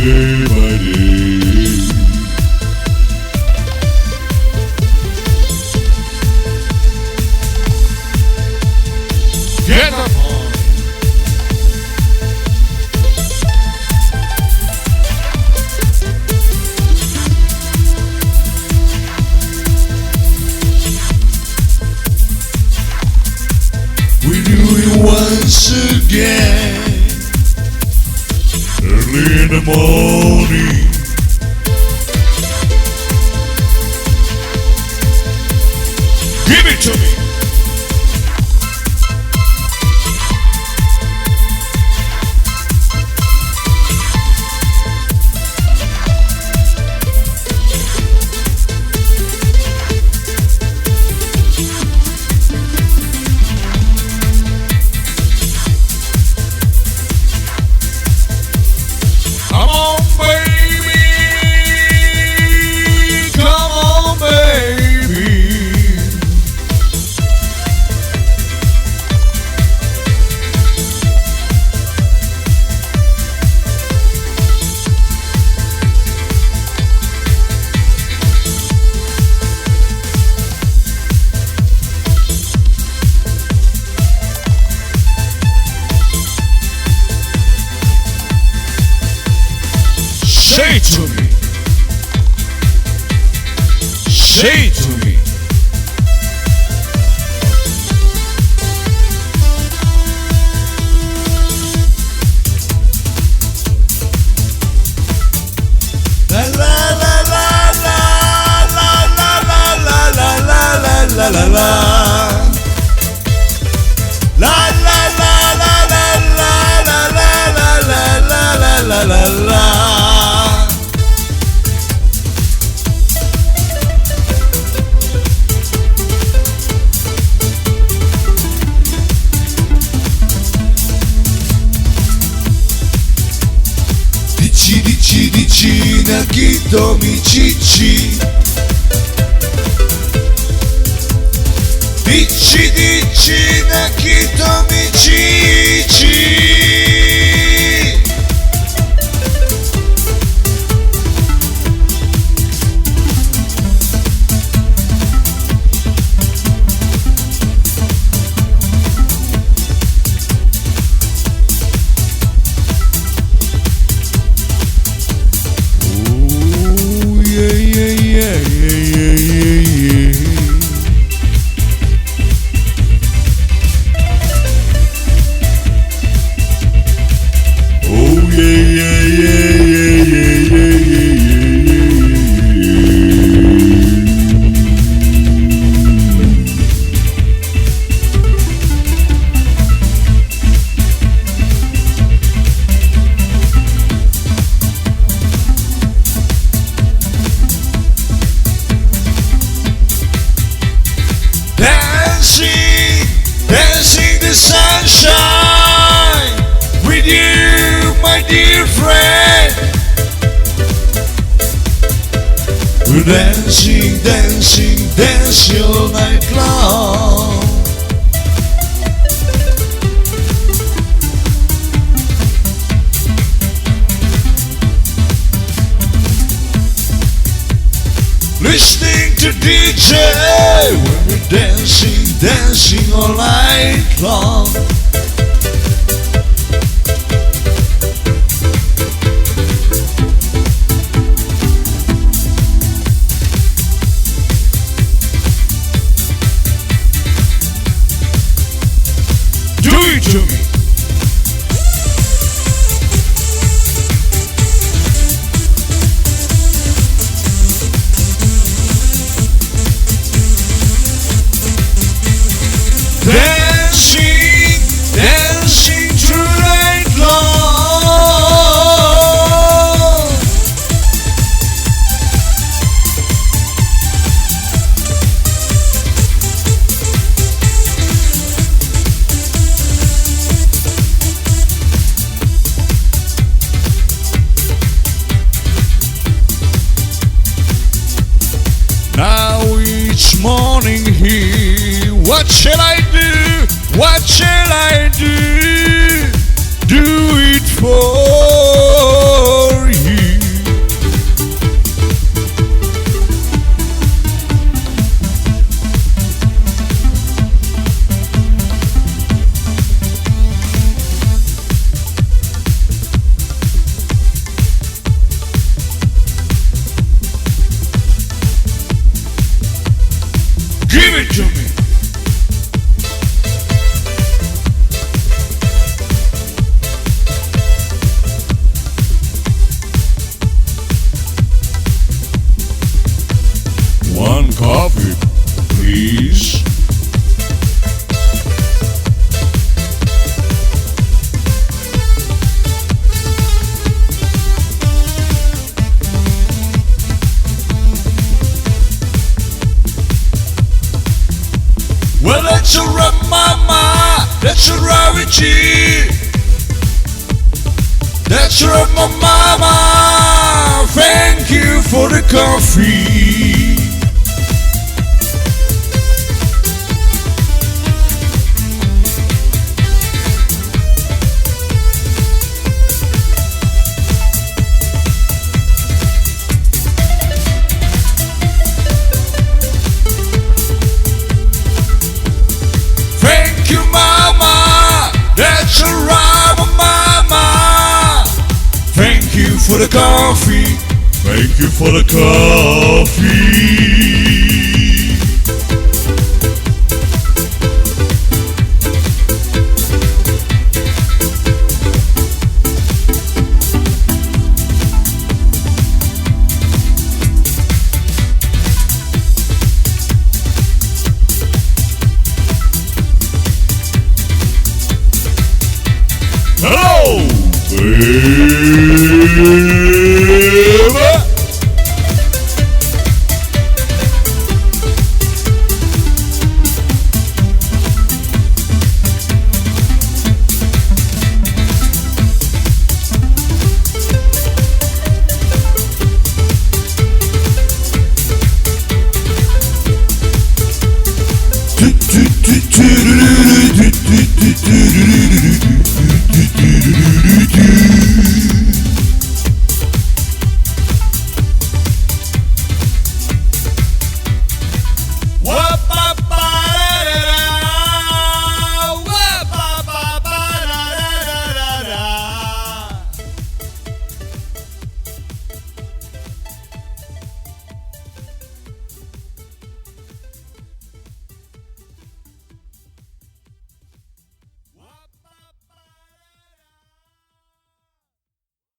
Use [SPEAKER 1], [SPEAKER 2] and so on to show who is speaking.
[SPEAKER 1] day by day. Get up on. We do it once again, early in the morning. Give it to me. Say it to me. Say it to me. La la la la la la la la la la la la la la. La la la la la la la la la la la la la. Dici na kito mi cici. Dici na kito mi cici. Dancing the sunshine with you, my dear friend. We're dancing, dancing, dancing all night long. Listening to DJ when we're dancing, dancing all night long. Do it to me. Dancing, dancing through night long. Now each morning here, what shall I do? What shall I do? Do it for you. Rarici. That's right, my mama. Thank you for the coffee. Thank you, mama. That's right, my mama. Thank you for the coffee. Thank you for the coffee. Hello, baby.